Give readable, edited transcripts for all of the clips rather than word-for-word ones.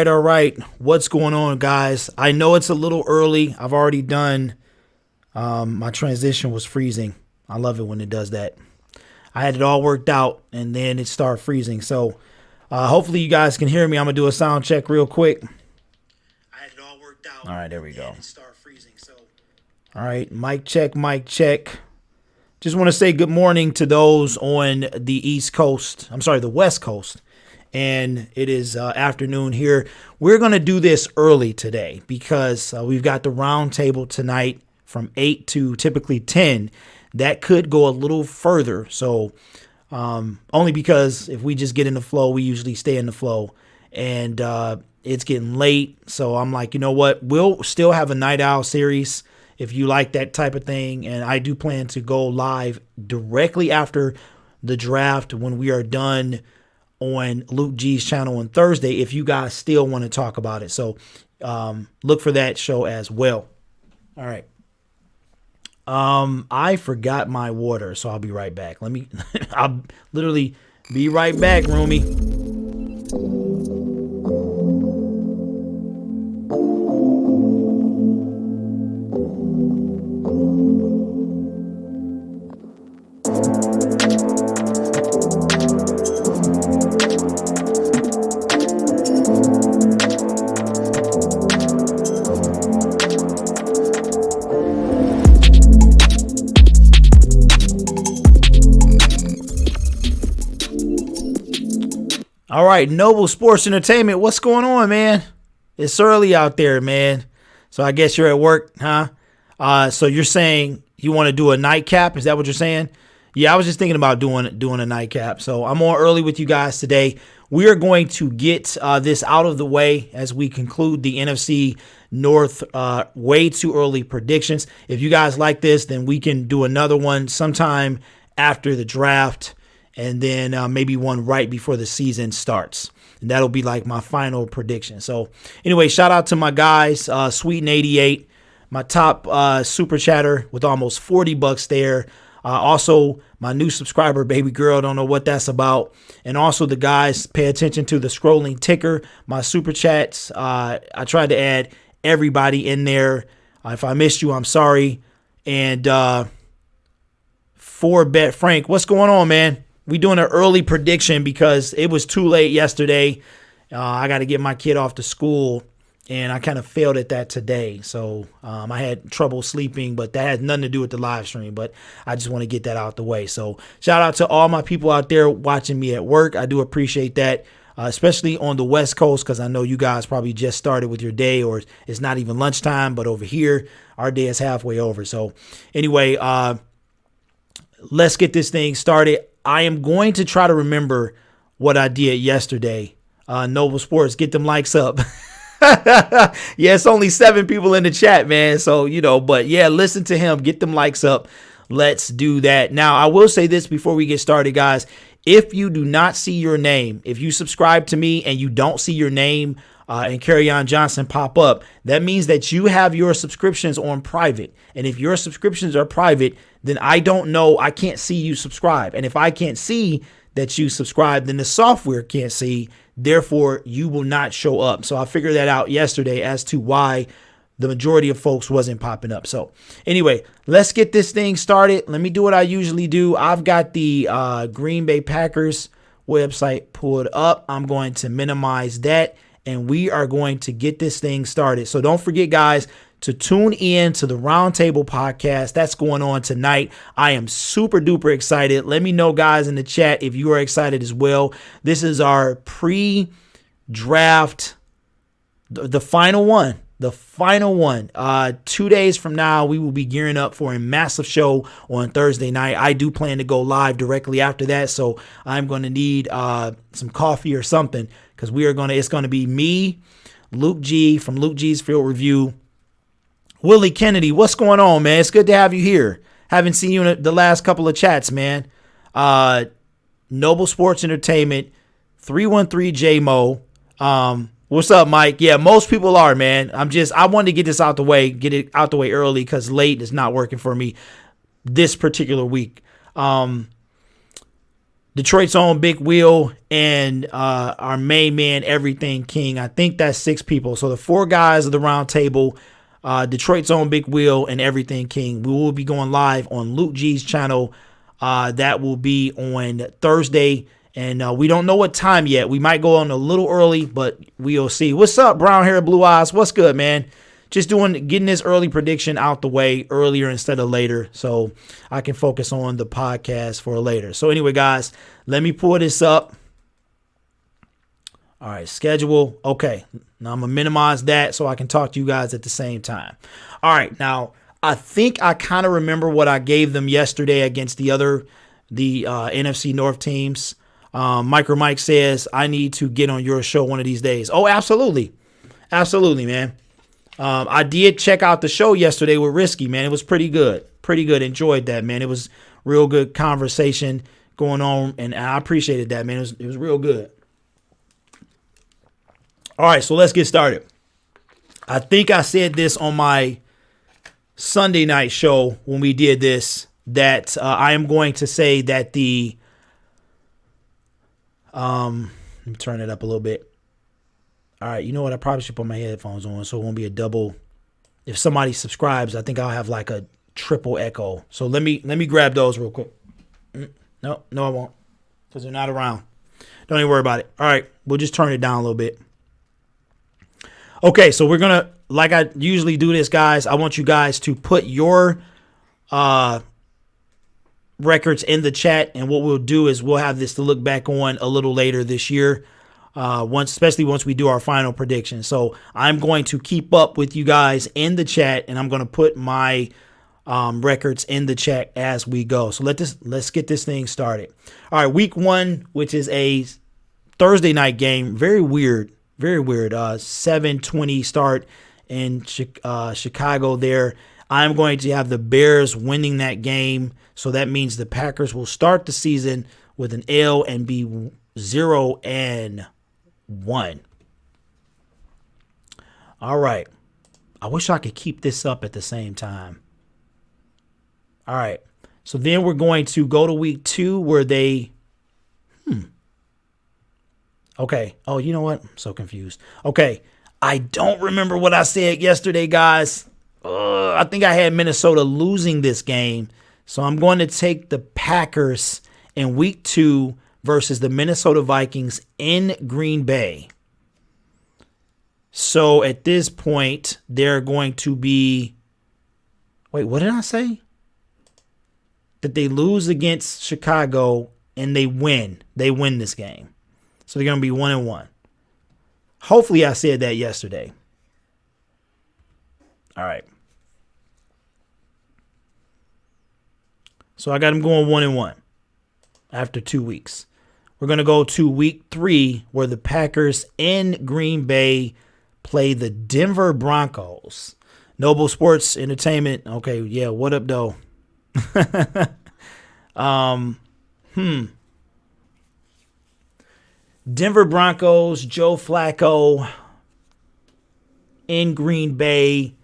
All right. What's going on, guys? I know it's a little early. I've already done. My transition was freezing. I love it when it does that. I had it all worked out, and then it started freezing. So hopefully you guys can hear me. I'm going to do a sound check real quick. I had it all worked out. All right, there we go. It started freezing. So. All right, mic check. Just want to say good morning to those on the East Coast. I'm sorry, the West Coast. And it is afternoon here. We're going to do this early today because we've got the round table tonight from 8 to typically 10. That could go a little further. So only because if we just get in the flow, we usually stay in the flow. And it's getting late. So I'm like, you know what? We'll still have a Night Owl series if you like that type of thing. And I do plan to go live directly after the draft when we are done on Luke G's channel on Thursday if you guys still want to talk about it. So look for that show as well. All right. I forgot my water, so I'll be right back. I'll literally be right back, Roomy. All right, Noble Sports Entertainment, what's going on, man? It's early out there, man. So I guess you're at work, huh? So you're saying You want to do a nightcap? Is that what you're saying? Yeah, I was just thinking about doing a nightcap. So I'm on early with you guys today. We are going to get this out of the way as we conclude the NFC North way too early predictions. If you guys like this, then we can do another one sometime after the draft, and then maybe one right before the season starts. And that'll be like my final prediction. So anyway, shout out to my guys, Sweeten88, my top super chatter with almost $40 there. Also, my new subscriber, baby girl, don't know what that's about. And also the guys, pay attention to the scrolling ticker, my super chats. I tried to add everybody in there. If I missed you, I'm sorry. And 4Bet Frank, what's going on, man? We doing an early prediction because it was too late yesterday. I got to get my kid off to school, and I kind of failed at that today. So I had trouble sleeping, but that has nothing to do with the live stream. But I just want to get that out the way. So shout out to all my people out there watching me at work. I do appreciate that, especially on the West Coast, because I know you guys probably just started with your day, or it's not even lunchtime. But over here, our day is halfway over. So anyway, let's get this thing started. I am going to try to remember what I did yesterday. Noble Sports, get them likes up. Yeah, it's only 7 people in the chat, man. So, but yeah, listen to him. Get them likes up. Let's do that. Now, I will say this before we get started, guys. If you do not see your name, if you subscribe to me and you don't see your name and Carry-On Johnson pop up, that means that you have your subscriptions on private. And if your subscriptions are private, then I don't know. I can't see you subscribe. And if I can't see that you subscribe, then the software can't see. Therefore, you will not show up. So I figured that out yesterday as to why the majority of folks wasn't popping up. So anyway, let's get this thing started. Let me do what I usually do. I've got the Green Bay Packers website pulled up. I'm going to minimize that, and we are going to get this thing started. So don't forget, guys, to tune in to the Roundtable podcast. That's going on tonight. I am super duper excited. Let me know, guys, in the chat if you are excited as well. This is our pre-draft, the final one. The final one. 2 days from now, we will be gearing up for a massive show on Thursday night. I do plan to go live directly after that, so I'm going to need some coffee or something, because it's going to be me, Luke G from Luke G's Field Review, Willie Kennedy. What's going on, man? It's good to have you here. Haven't seen you in the last couple of chats, man. Noble Sports Entertainment, 313 J-Mo. What's up, Mike? Yeah, most people are, man. I wanted to get this out the way, get it out the way early, because late is not working for me this particular week. Detroit's own Big Wheel and our main man, Everything King. I think that's 6 people. So the 4 guys of the round table, Detroit's own Big Wheel and Everything King. We will be going live on Luke G's channel. That will be on Thursday. And we don't know what time yet. We might go on a little early, but we'll see. What's up, brown hair, blue eyes? What's good, man? Just getting this early prediction out the way earlier instead of later, so I can focus on the podcast for later. So anyway, guys, let me pull this up. All right, schedule. Okay, now I'm going to minimize that so I can talk to you guys at the same time. All right, now I think I kind of remember what I gave them yesterday against the NFC North teams. Micro Mike says, I need to get on your show one of these days. Oh, absolutely. Absolutely, man. I did check out the show yesterday with Risky, man. It was pretty good. Pretty good. Enjoyed that, man. It was real good conversation going on, and I appreciated that, man. It was real good. All right, so let's get started. I think I said this on my Sunday night show when we did this, that I am going to say that let me turn it up a little bit. All right, you know what? I probably should put my headphones on so it won't be a double. If somebody subscribes, I think I'll have like a triple echo. So let me grab those real quick. No, I won't, because they're not around. Don't even worry about it. All right, we'll just turn it down a little bit. Okay, so we're going to, like I usually do this, guys, I want you guys to put your records in the chat, and what we'll do is we'll have this to look back on a little later this year, especially once we do our final prediction. So I'm going to keep up with you guys in the chat, and I'm going to put my records in the chat as we go. So let's get this thing started. All right, week 1, which is a Thursday night game. Very weird. 7:20 start in Chicago there. I'm going to have the Bears winning that game. So that means the Packers will start the season with an L and be 0-1. All right. I wish I could keep this up at the same time. All right. So then we're going to go to week 2 where they... Okay. Oh, you know what? I'm so confused. Okay. I don't remember what I said yesterday, guys. I think I had Minnesota losing this game. So I'm going to take the Packers in week 2 versus the Minnesota Vikings in Green Bay. So at this point, they're going to be... Wait, what did I say? That they lose against Chicago and they win. They win this game. So they're going to be 1-1. Hopefully I said that yesterday. All right. So I got them going 1-1 after 2 weeks. We're going to go to week 3 where the Packers in Green Bay play the Denver Broncos. Noble Sports Entertainment. Okay, yeah, what up, though? Denver Broncos, Joe Flacco in Green Bay.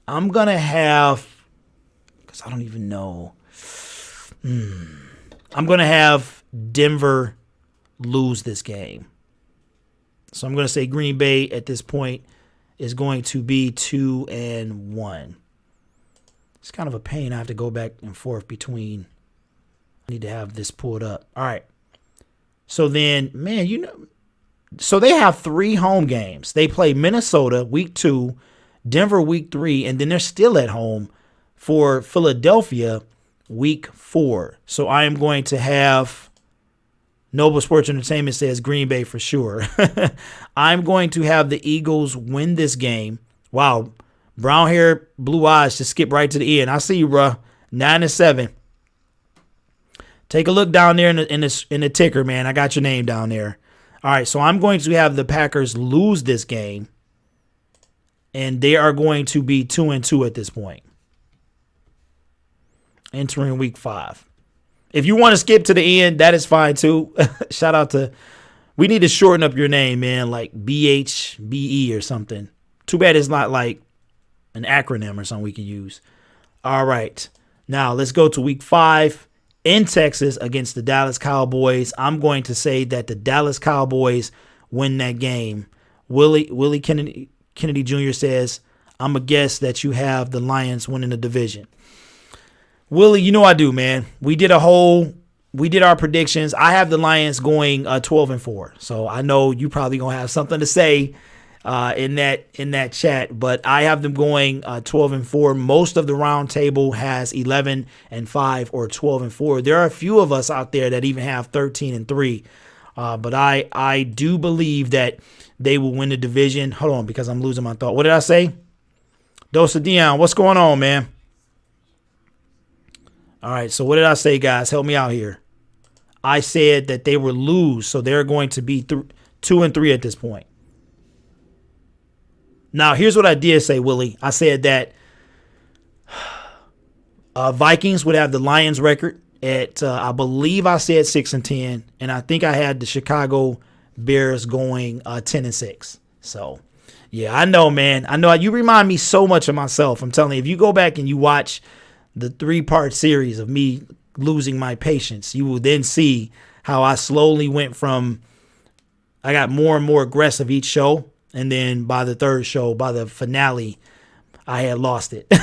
I'm going to have, because I don't even know. I'm going to have Denver lose this game. So I'm going to say Green Bay at this point is going to be 2-1. It's kind of a pain. I have to go back and forth between. I need to have this pulled up. All right. So then, man, so they have 3 home games. They play Minnesota week 2, Denver week 3, and then they're still at home for Philadelphia week 4. So I am going to have Noble Sports Entertainment says Green Bay for sure. I'm going to have the Eagles win this game. Wow. Brown hair, blue eyes, just skip right to the end. I see you, bro. 9-7. Take a look down there in the ticker, man. I got your name down there. All right, so I'm going to have the Packers lose this game, and they are going to be 2-2 at this point, entering week 5. If you want to skip to the end, that is fine too. Shout out to, we need to shorten up your name, man, like BHBE or something. Too bad it's not like an acronym or something we can use. All right, now let's go to week 5. In Texas against the Dallas Cowboys. I'm going to say that the Dallas Cowboys win that game. Willie Kennedy Jr. says, I'm a guess that you have the Lions winning the division. Willie, you know I do, man. We did our predictions. I have the Lions going 12-4. So I know you probably going to have something to say in that chat, but I have them going 12-4. Most of the round table has 11-5 or 12-4. There are a few of us out there that even have 13-3, but I do believe that they will win the division. Hold on, because I'm losing my thought. What did I say? Dosa Dion, what's going on, man? All right, so what did I say, guys? Help me out here. I said that they will lose, so they're going to be 2-3 at this point. Now, here's what I did say, Willie. I said that Vikings would have the Lions record at, I believe I said 6-10, and I think I had the Chicago Bears going 10-6. So, yeah, I know, man. I know you remind me so much of myself. I'm telling you, if you go back and you watch the 3-part series of me losing my patience, you will then see how I slowly went from, I got more and more aggressive each show. And then by the third show, by the finale, I had lost it.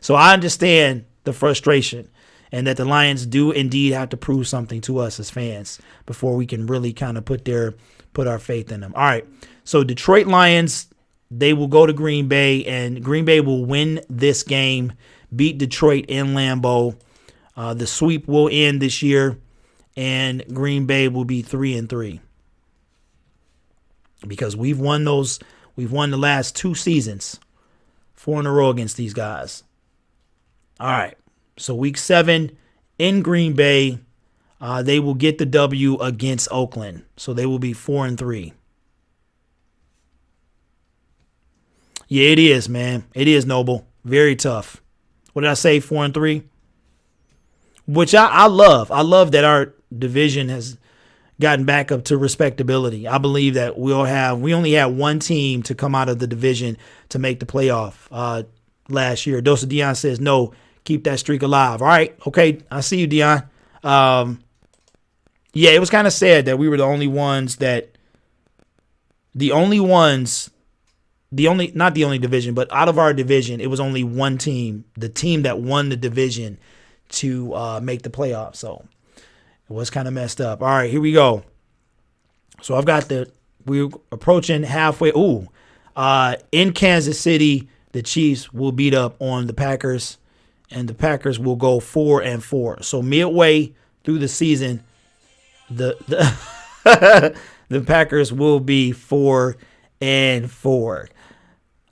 So I understand the frustration and that the Lions do indeed have to prove something to us as fans before we can really kind of put our faith in them. All right. So Detroit Lions, they will go to Green Bay, and Green Bay will win this game, beat Detroit in Lambeau. The sweep will end this year, and Green Bay will be 3-3. Because we've won the last 2 seasons, 4 in a row against these guys. All right. So week 7 in Green Bay, they will get the W against Oakland. So they will be 4-3. Yeah, it is, man. It is, Noble. Very tough. What did I say? 4-3? Which I love. I love that our division has gotten back up to respectability. I believe that we only had one team to come out of the division to make the playoff last year. Dosa Dion says, no, keep that streak alive. All right. Okay. I see you, Dion. Yeah, it was kind of sad that we were not the only division, but out of our division, it was only one team, the team that won the division, to make the playoffs. So it was kind of messed up. All right, here we go. So we're approaching halfway. In Kansas City, the Chiefs will beat up on the Packers, and the Packers will go 4-4. So midway through the season, the the Packers will be 4-4.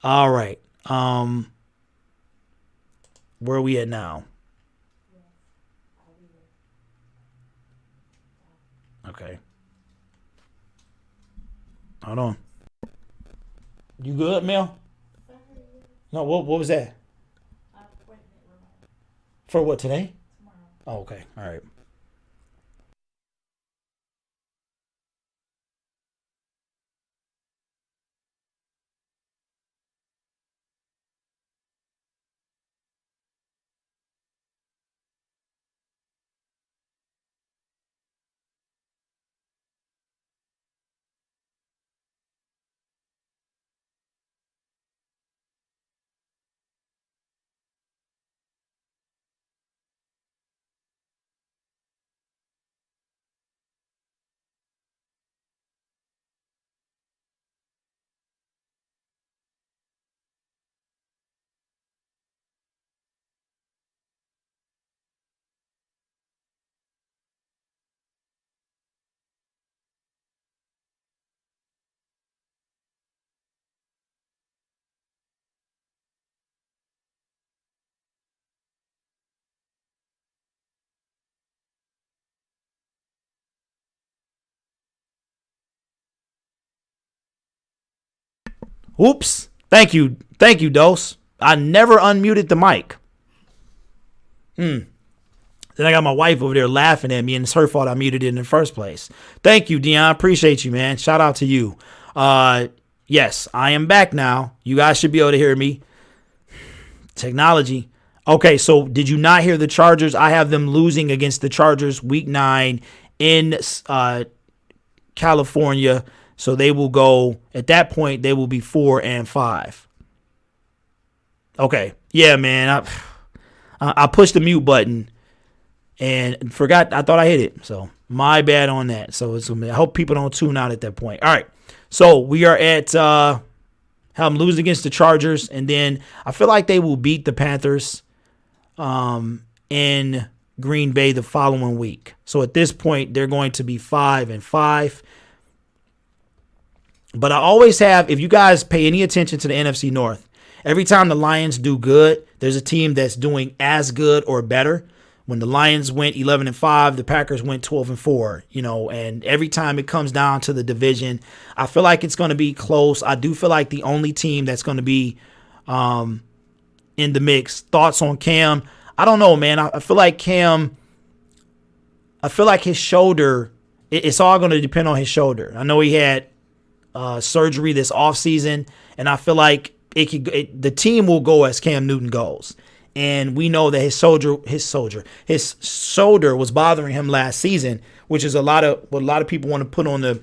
All right. Where are we at now? Okay. Hold on. You good, Mel? No, what was that? For what, today? Oh, okay. All right. Oops. Thank you. Thank you, Dose. I never unmuted the mic. Then I got my wife over there laughing at me, and it's her fault I muted it in the first place. Thank you, Dion. Appreciate you, man. Shout out to you. Yes, I am back now. You guys should be able to hear me. Technology. Okay, so did you not hear the Chargers? I have them losing against the Chargers week 9 in California. So they will go, at that point, they will be 4-5. Okay. Yeah, man. I pushed the mute button and forgot. I thought I hit it. So my bad on that. So I hope people don't tune out at that point. All right. So we are at how I'm losing against the Chargers. And then I feel like they will beat the Panthers in Green Bay the following week. So at this point, they're going to be 5-5. But I always have, if you guys pay any attention to the NFC North, every time the Lions do good, there's a team that's doing as good or better. When the Lions went 11-5, the Packers went 12-4, and every time it comes down to the division, I feel like it's going to be close. I do feel like the only team that's going to be in the mix. Thoughts on Cam? I don't know, man. I feel like Cam, his shoulder, it's all going to depend on his shoulder. I know he had surgery this offseason, and I feel like the team will go as Cam Newton goes. And we know that his shoulder was bothering him last season, which is what a lot of people want to put on the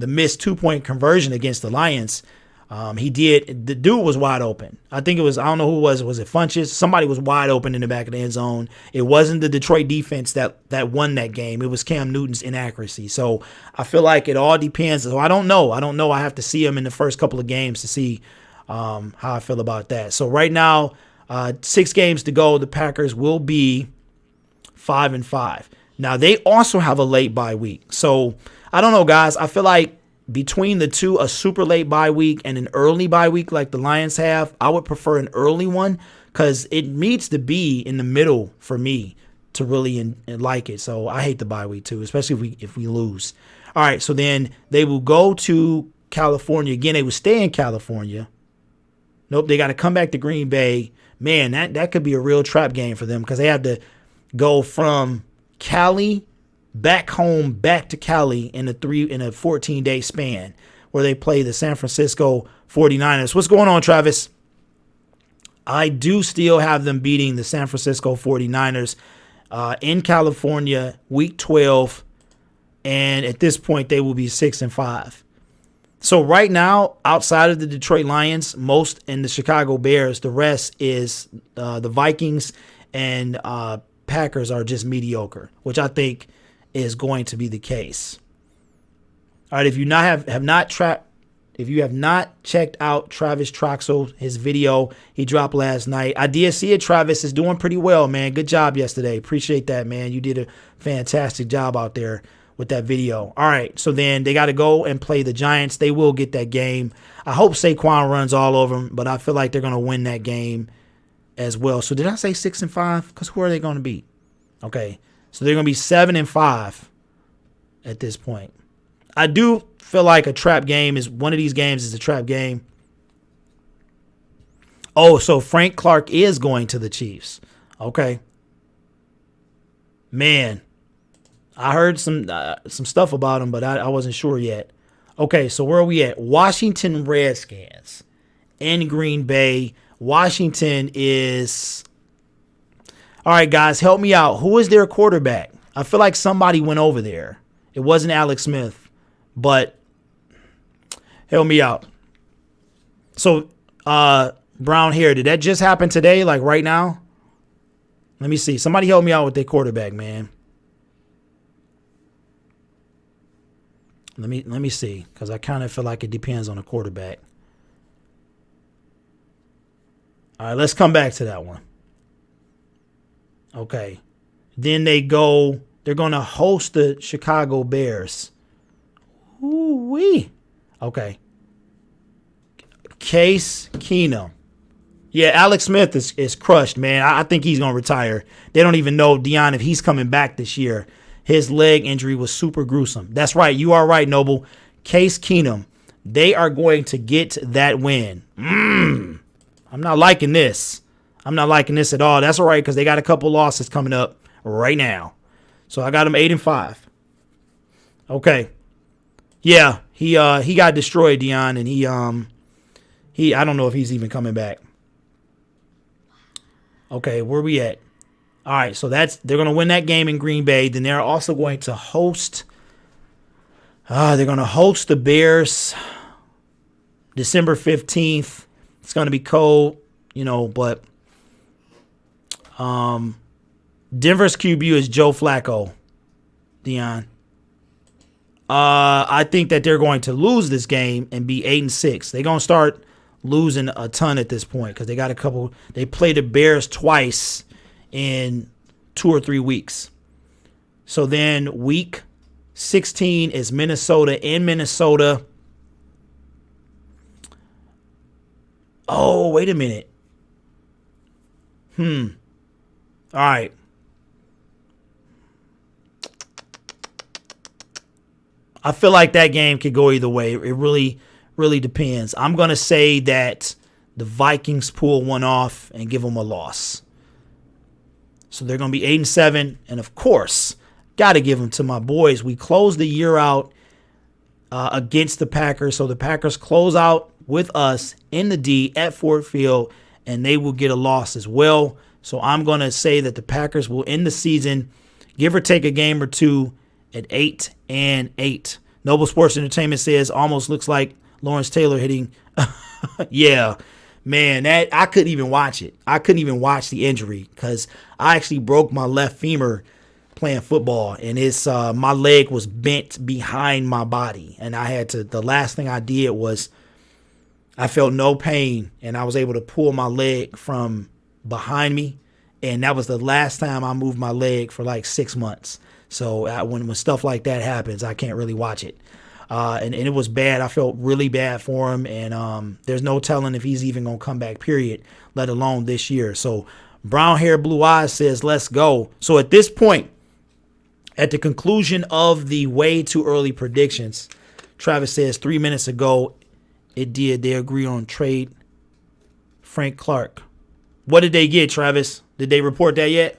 missed 2-point conversion against the Lions. He did. The dude was wide open. I think it was, I don't know who it was. Was it Funches? Somebody was wide open in the back of the end zone. It wasn't the Detroit defense that won that game. It was Cam Newton's inaccuracy. So I feel like it all depends. So I don't know. I have to see him in the first couple of games to see how I feel about that. So right now, 6 games to go. The Packers will be 5-5. Now they also have a late bye week. So I don't know, guys. I feel like between the two, a super late bye week and an early bye week like the Lions have, I would prefer an early one because it needs to be in the middle for me to really like it. So I hate the bye week too, especially if we lose. All right, so then they will go to California again. They will stay in California. Nope, they got to come back to Green Bay. Man, that could be a real trap game for them because they have to go from Cali back home, back to Cali in a 14-day span where they play the San Francisco 49ers. What's going on, Travis? I do still have them beating the San Francisco 49ers in California, week 12. And at this point, they will be 6-5. So right now, outside of the Detroit Lions, most in the Chicago Bears, the rest is the Vikings and Packers are just mediocre, which I think is going to be the case. All right, if you have not checked out Travis Troxel, his video he dropped last night, I did see it. Travis is doing pretty well, man. Good job yesterday. Appreciate that, man. You did a fantastic job out there with that video. All right, so then they got to go and play the Giants. They will get that game. I hope Saquon runs all over them, but I feel like they're going to win that game as well. So did I say 6-5? Because who are they going to beat? Okay, so they're going to be 7-5 at this point. I do feel like a trap game is one of these games is a trap game. Oh, so Frank Clark is going to the Chiefs. Okay. Man, I heard some stuff about him, but I wasn't sure yet. Okay, so where are we at? Washington Redskins in Green Bay. Washington is... All right, guys, help me out. Who is their quarterback? I feel like somebody went over there. It wasn't Alex Smith, but help me out. So, brown hair, did that just happen today, like right now? Let me see. Somebody help me out with their quarterback, man. Let me see, because I kind of feel like it depends on the quarterback. All right, let's come back to that one. Okay. Then they're going to host the Chicago Bears. Ooh-wee. Okay. Case Keenum. Yeah, Alex Smith is crushed, man. I think he's going to retire. They don't even know, Dion, if he's coming back this year. His leg injury was super gruesome. That's right. You are right, Noble. Case Keenum. They are going to get that win. I'm not liking this. I'm not liking this at all. That's all right because they got a couple losses coming up right now. So I got him 8-5. Okay. Yeah, he got destroyed, Dion, and he I don't know if he's even coming back. Okay, where we at? All right, so they're going to win that game in Green Bay. Then they're also going to host the Bears December 15th. It's going to be cold, but Denver's QB is Joe Flacco, Dion. I think that they're going to lose this game and be 8-6. They're going to start losing a ton at this point because they got they play the Bears twice in 2 or 3 weeks. So then week 16 is Minnesota in Minnesota. Oh, wait a minute. All right. I feel like that game could go either way. It really, really depends. I'm going to say that the Vikings pull one off and give them a loss. So they're going to be 8-7. And, of course, got to give them to my boys. We close the year out against the Packers. So the Packers close out with us in the D at Ford Field, and they will get a loss as well. So I'm going to say that the Packers will end the season, give or take a game or two, at 8-8. Noble Sports Entertainment says almost looks like Lawrence Taylor hitting. Yeah, man, that I couldn't even watch it. I couldn't even watch the injury because I actually broke my left femur playing football, and it's my leg was bent behind my body, and I had to. The last thing I did was I felt no pain, and I was able to pull my leg from behind me, and that was the last time I moved my leg for like 6 months. So when stuff like that happens, I can't really watch it. and it was bad. I felt really bad for him, and there's no telling if he's even going to come back, period, let alone this year. So brown hair, blue eyes says, let's go. So at this point, at the conclusion of the way too early predictions, Travis says 3 minutes ago, it did. They agreed on trade Frank Clark. What did they get, Travis? Did they report that yet?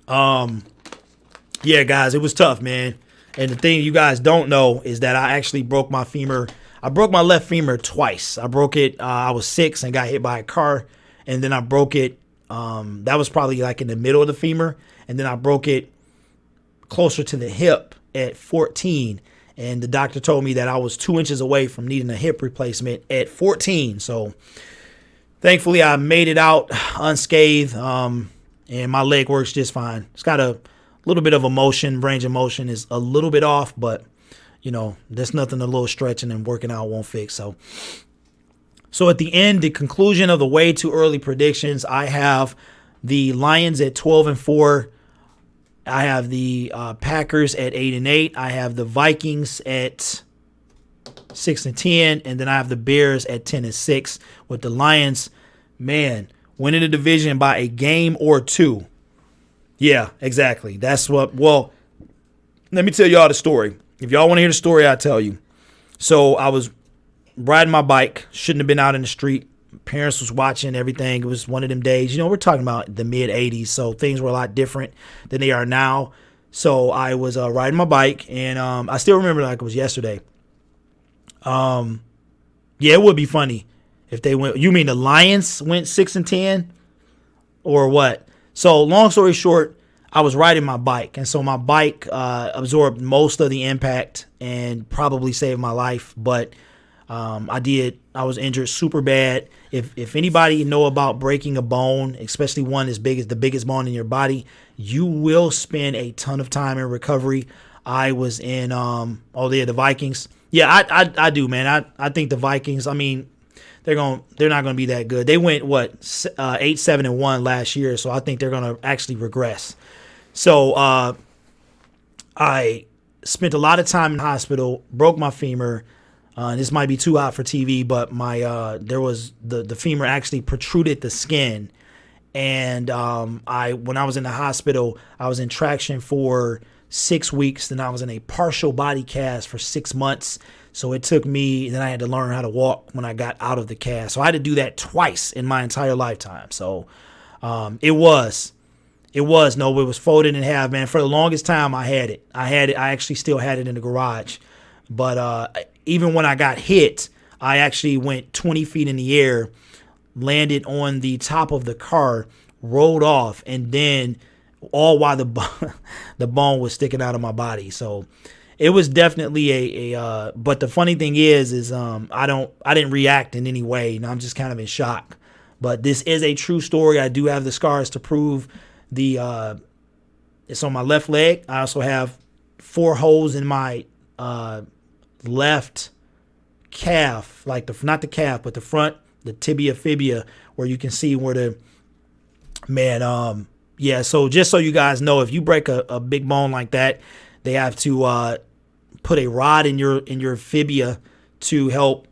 Yeah, guys, it was tough, man. And the thing you guys don't know is that I actually broke my femur. I broke my left femur twice. I broke it. I was 6 and got hit by a car, and then I broke it. That was probably like in the middle of the femur, and then I broke it closer to the hip at 14. And the doctor told me that I was 2 inches away from needing a hip replacement at 14. So thankfully, I made it out unscathed, and my leg works just fine. It's got a little bit of a motion, range of motion is a little bit off, but, you know, there's nothing a little stretching and working out won't fix. So at the end, the conclusion of the way too early predictions, I have the Lions at 12-4. I have the Packers at 8-8. I have the Vikings at 6-10, and then I have the Bears at 10-6. With the Lions, man, winning the division by a game or two. Yeah, exactly. That's what. Well, let me tell y'all the story. If y'all want to hear the story, I'll tell you. So I was riding my bike. Shouldn't have been out in the street. Parents was watching everything. It was one of them days. You know, we're talking about the mid 80s, so things were a lot different than they are now. So I was riding my bike, and I still remember like it was yesterday. Yeah, it would be funny if they went. You mean the Lions went 6-10, or what? So long story short, I was riding my bike, and so my bike absorbed most of the impact and probably saved my life, but I was injured super bad. If anybody know about breaking a bone, especially one as big as the biggest bone in your body, you will spend a ton of time in recovery. I was in the Vikings. Yeah, I do, man. I think the Vikings, I mean, they're not gonna be that good. They went 8-7-1 last year, so I think they're gonna actually regress. So I spent a lot of time in the hospital, broke my femur. This might be too hot for TV, but my there was the femur actually protruded the skin, and when I was in the hospital, I was in traction for 6 weeks. Then I was in a partial body cast for 6 months. So it took me. Then I had to learn how to walk when I got out of the cast. So I had to do that twice in my entire lifetime. So it was folded in half, man. For the longest time, I had it. I actually still had it in the garage, but even when I got hit, I actually went 20 feet in the air, landed on the top of the car, rolled off, and then all while the bone was sticking out of my body. So it was definitely but the funny thing is I didn't react in any way, and I'm just kind of in shock. But this is a true story. I do have the scars to prove it's on my left leg. I also have 4 holes in my left calf, like not the calf, but the front, the tibia fibia, where you can see where so just so you guys know, if you break a big bone like that, they have to put a rod in your fibia to help.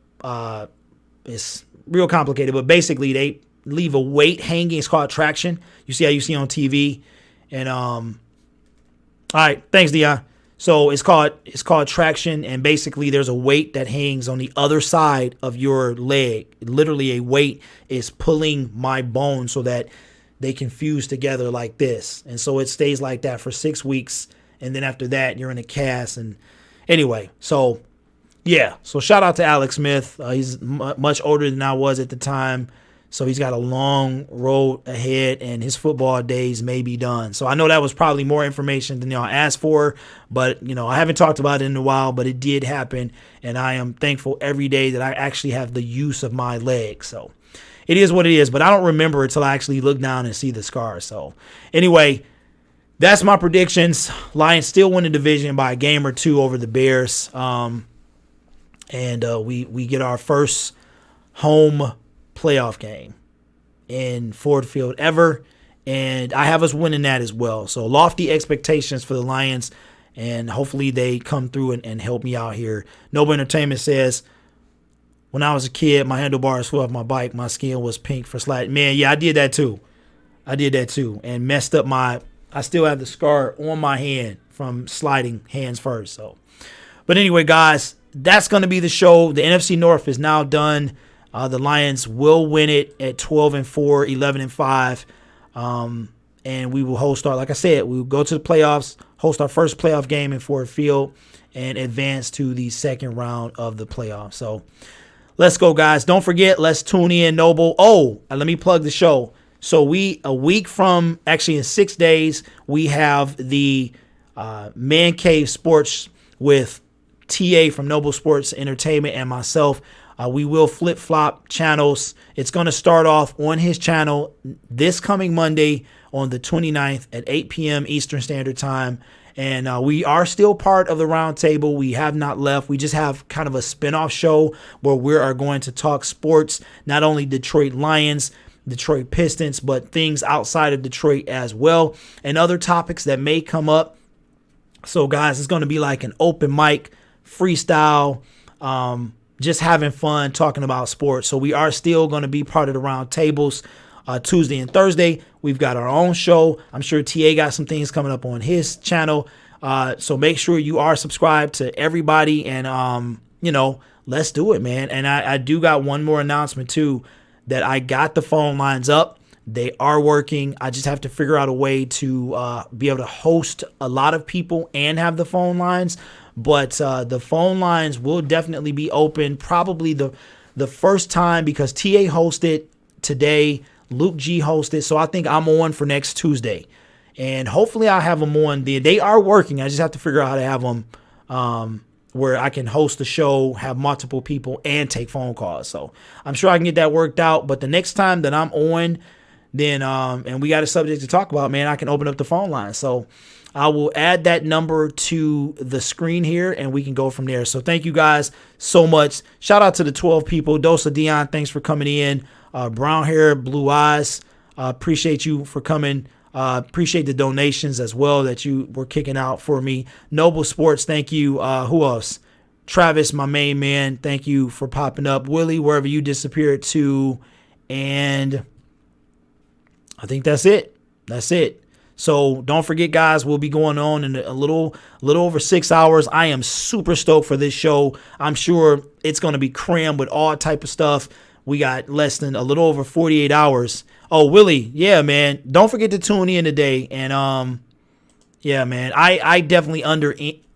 It's real complicated, but basically they leave a weight hanging. It's called traction. You see how you see on TV, and all right, thanks, Dion. So it's called traction, and basically there's a weight that hangs on the other side of your leg. Literally, a weight is pulling my bone so that they can fuse together like this. And so it stays like that for 6 weeks, and then after that you're in a cast. And anyway, so yeah, so shout out to Alex Smith. He's much older than I was at the time. So he's got a long road ahead, and his football days may be done. So I know that was probably more information than y'all asked for, but I haven't talked about it in a while, but it did happen, and I am thankful every day that I actually have the use of my leg. So it is what it is, but I don't remember until I actually look down and see the scars. So anyway, that's my predictions. Lions still win the division by a game or two over the Bears, and we get our first home playoff game in Ford Field ever, and I have us winning that as well. So lofty expectations for the Lions, and hopefully they come through and help me out here. Noble Entertainment says, when I was a kid, my handlebars flew off my bike. My skin was pink for sliding. Man, yeah, I did that too. And messed up I still have the scar on my hand from sliding hands first. So, but anyway, guys, that's going to be the show. The NFC North is now done. The Lions will win it at 12-4, 11-5. And we will host like I said, we will go to the playoffs, host our first playoff game in Ford Field, and advance to the second round of the playoffs. So let's go, guys. Don't forget, let's tune in, Noble. Oh, and let me plug the show. So a week from, actually in 6 days, we have the Man Cave Sports with TA from Noble Sports Entertainment and myself. We will flip-flop channels. It's going to start off on his channel this coming Monday on the 29th at 8 p.m. Eastern Standard Time. And we are still part of the round table. We have not left. We just have kind of a spinoff show where we are going to talk sports, not only Detroit Lions, Detroit Pistons, but things outside of Detroit as well, and other topics that may come up. So, guys, it's going to be like an open mic, freestyle, just having fun talking about sports. So we are still going to be part of the round tables. Tuesday and Thursday, we've got our own show. I'm sure TA got some things coming up on his channel. So make sure you are subscribed to everybody, and let's do it, man. And I do got one more announcement too, that I got the phone lines up. They are working. I just have to figure out a way to be able to host a lot of people and have the phone lines. But the phone lines will definitely be open probably the first time, because TA hosted today, Luke G hosted. So I think I'm on for next Tuesday. And hopefully I'll have them on. They are working. I just have to figure out how to have them where I can host the show, have multiple people, and take phone calls. So I'm sure I can get that worked out. But the next time that I'm on, then and we got a subject to talk about, man, I can open up the phone line. So I will add that number to the screen here, and we can go from there. So thank you guys so much. Shout out to the 12 people. Dosa Dion, thanks for coming in. Brown hair, blue eyes. Appreciate you for coming. Appreciate the donations as well that you were kicking out for me. Noble Sports, thank you. Who else? Travis, my main man, thank you for popping up. Willie, wherever you disappeared to. And I think that's it. So don't forget, guys, we'll be going on in a little over 6 hours. I am super stoked for this show. I'm sure it's going to be crammed with all type of stuff. We got less than a little over 48 hours. Oh, Willie, yeah, man. Don't forget to tune in today. And yeah, man, I definitely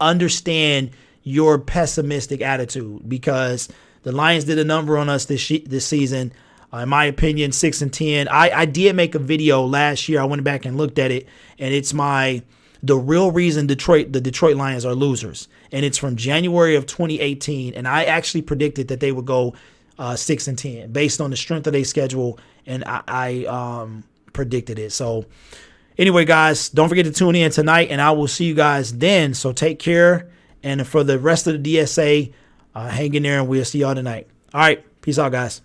understand your pessimistic attitude, because the Lions did a number on us this season. In my opinion, 6-10. I did make a video last year. I went back and looked at it, and it's the real reason the Detroit Lions are losers. And it's from January of 2018. And I actually predicted that they would go 6-10 based on the strength of their schedule, and I predicted it. So anyway, guys, don't forget to tune in tonight, and I will see you guys then. So take care, and for the rest of the DSA, hang in there, and we'll see y'all tonight. All right, peace out, guys.